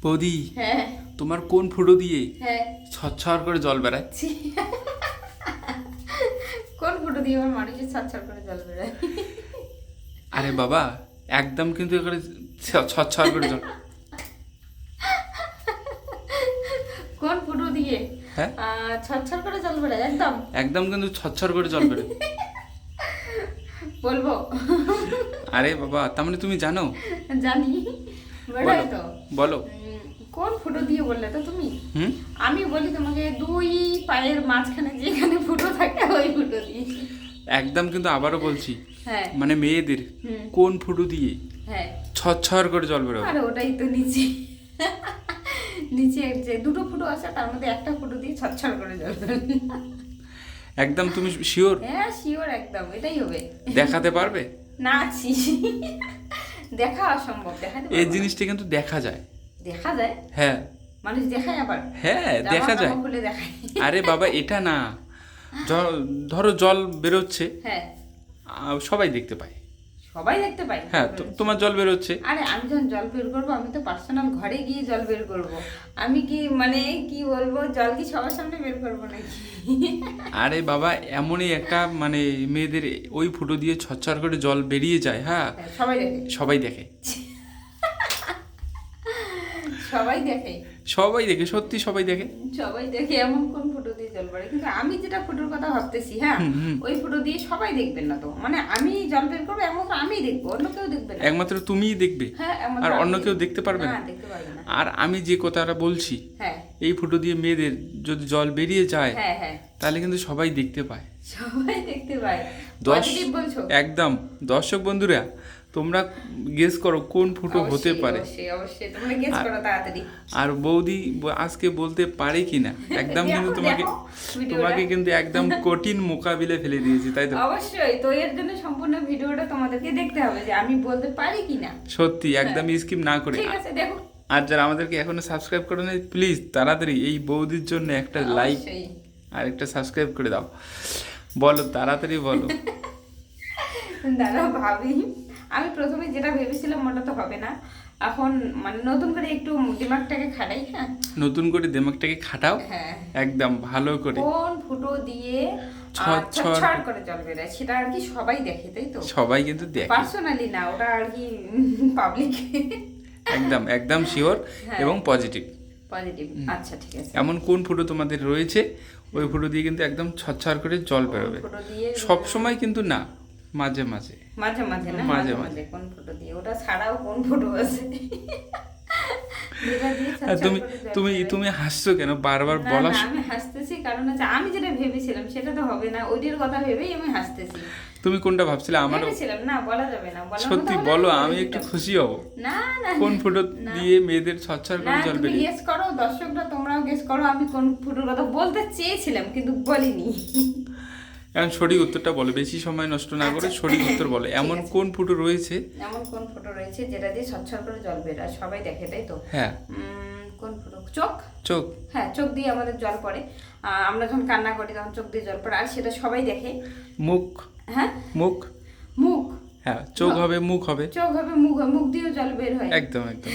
বৌদি, হ্যাঁ তোমার কোন ফুটো দিয়ে হ্যাঁ ছচ্ছর করে জল বেড়ায়? ছি। কোন ফুটো দিয়ে আমার মানুষের ছটছট করে জল বেরোয়? আরে বাবা, একদম কিন্তু এখানে ছচ্ছর করে জল। কোন ফুটো দিয়ে হ্যাঁ, ছটছট করে জল বেরোয়? একদম একদম কিন্তু ছচ্ছর করে জল বেরোয়। বলবো? আরে বাবা, তার মানে তুমি জানো? জানি, বেরোয় তো। বলো। কোন ফুটো দিয়ে বললে তো তুমি? হুম, আমি বলি তোমাকে, দুই পায়ের মাঝখানে যেখানে ফুটো থাকে ওই ফুটো দিয়ে। একদম কিন্তু আবারও বলছি, হ্যাঁ মানে মেয়েদের হুম, কোন ফুটো দিয়ে হ্যাঁ। ছচ্ছর করে জল বেরোবে? আরে ওটাই তো নিচে। নিচে যে দুটো ফুটো আছে তার মধ্যে একটা ফুটো দিয়ে ছটছট করে জল বেরোয়। একদম তুমি শিওর? হ্যাঁ শিওর, একদম এটাই হবে। দেখাতে পারবে? না ছি, দেখা অসম্ভব, দেখাতে এই পারবো না। জিনিসটা কিন্তু দেখা যায়। দেখা যায়? হ্যাঁ মানুষ দেখায় আবার? হ্যাঁ, জামা দেখা যায়। কাপড় খুলে দেখায়? আরে বাবা, এটা না, ধরো জল বেরোচ্ছে, হ্যাঁ, সবাই দেখতে পায়। সবাই দেখতে পায়। হ্যাঁ, তোমার জল বেরোচ্ছে। আরে আমি যখন জল বের করবো, আমি তো পার্সোনাল ঘরে গিয়ে জল বের করব। আমি কি মানে কি বলবো, জল কি সবার সামনে বের করবো নাকি? আরে বাবা, এমনই একটা মানে মেয়েদের ওই ফুটো দিয়ে ছচ্ছর করে জল বেরিয়ে যায়। হ্যাঁ, হ্যাঁ, সবাই দেখে। সবাই দেখে। সবাই দেখে। সবাই দেখে, সত্যি সবাই দেখে। সবাই দেখে, এমন কোন ফুটো দিয়ে জল পড়ে? কিন্তু আমি যেটা ফুটোর কথা ভাবতেছি, হ্যাঁ, ওই ফুটো দিয়ে সবাই দেখবেন না তো। মানে আমি জল বের করবো, একমাত্র আমিই দেখবো, অন্য কেউ দেখবে না। একমাত্র তুমিই দেখবে, হ্যাঁ, একমাত্র আর অন্য আমিই কেউ দেখবো। দেখতে পারবে না। না, দেখতে পারবে না। আর আমি যে কথাটা বলছি, হ্যাঁ এই ফুটো দিয়ে মেয়েদের যদি জল বেরিয়ে যায়, হ্যাঁ হ্যাঁ, তাহলে কিন্তু সবাই দেখতে পায়। সবাই দেখতে পায়। দশ পজিটিভ বলছো? একদম। দর্শক বন্ধুরা, তোমরা গেস করো কোন ফুটো হতে অবশ্যই, পারে। অবশ্যই অবশ্যই, তোমরা গেস করো তাড়াতাড়ি। আর বৌদি আজকে বলতে পারে কিনা, একদম কিন্তু তোমাকে দেখো ভিডিওটা। তোমাকে কিন্তু একদম কঠিন মোকাবিলে ফেলে দিয়েছি, তাই তো? অবশ্যই, তো এর জন্য সম্পূর্ণ ভিডিওটা তোমাদেরকে দেখতে হবে যে আমি বলতে পারি কিনা। সত্যি একদম স্কিপ না করে। ঠিক আছে, দেখো। আর যারা আমাদেরকে এখনো সাবস্ক্রাইব করে নেই, প্লিজ তাড়াতাড়ি এই বৌদির জন্য একটা লাইক অবশ্যই। আর একটা সাবস্ক্রাইব করে দাও। বলো, তাড়াতাড়ি বলো। দাঁড়াও ভাবি। আমি প্রথমে যেটা ভেবেছিলাম ওটা তো হবে না। এখন মানে নতুন করে একটু দিমাগটাকে খাটাই। হ্যাঁ নতুন করে দিমাগটাকে খাটাও, হ্যাঁ। একদম ভালো করে। কোন ফুটো দিয়ে ছটছট ছটছট করে জল বেরোয়, সেটা আর কি সবাই দেখে, তাই তো? সবাই কিন্তু দেখে। পার্সোনালি না, ওটা আর কি পাবলিক। একদম একদম শিওর হ্যাঁ। এবং পজিটিভ। পজিটিভ, আচ্ছা ঠিক আছে। এমন কোন ফুটো তোমাদের রয়েছে, ওই ফুটো দিয়ে কিন্তু একদম ছচ্ছর করে জল বেরোবে। ফুটো দিয়ে সব সময় কিন্তু না, মাঝে মাঝে। মাঝে মাঝে না, মাঝে মাঝে মাঝে। মাঝে কোন ফুটো দিয়ে, ওটা ছাড়াও কোন ফুটো আছে? যেটা দিয়ে আর ছটছট তুমি করে জল তুমি বেরোয়। তুমি হাসছো কেন বারবার না, বলা? না, আমি হাসতেছি কারণ হচ্ছে আমি যেটা ভেবেছিলাম সেটা তো হবে না, ওইটার কথা ভেবেই আমি হাসতেছি। তুমি কোনটা ভাবছিলে? আমারও ভেবেছিলাম না, বলা যাবে না, বলার সত্যি মতো হলে বলো, বলে আমি একটু দিতাম। খুশি হব। না না, কোন ফুটো না। দিয়ে মেয়েদের ছচ্ছর না, করে জল তুমি বেরিয়ে? গেস করো, দর্শকরা তোমরাও গেস করো, আমি কোন ফুটোর কথা বলতে চেয়েছিলাম কিন্তু বলিনি। এখন সঠিক উত্তরটা বলো, বেশি সময় নষ্ট না করে সঠিক উত্তর বলো। এমন ঠিক আছে। কোন ফুটো রয়েছে? এমন কোন ফুটো রয়েছে যেটা দিয়ে ছটছট করে জল বেরোয়, সবাই দেখে, তাই তো? হ্যাঁ, কোন ফুটো? চোখ। চোখ। হ্যাঁ, চোখ দিয়ে আমাদের জল পড়ে। আমরা যখন কান্না করি তখন চোখ দিয়ে জল পড়ে, আর সেটা সবাই দেখে। মুখ। হ্যাঁ, মুখ। মুখ। হ্যাঁ, চোখ হবে, মুখ হবে। চোখ হবে, মুখ হয়, মুখ দিয়েও জল বের হয়। একদম একদম।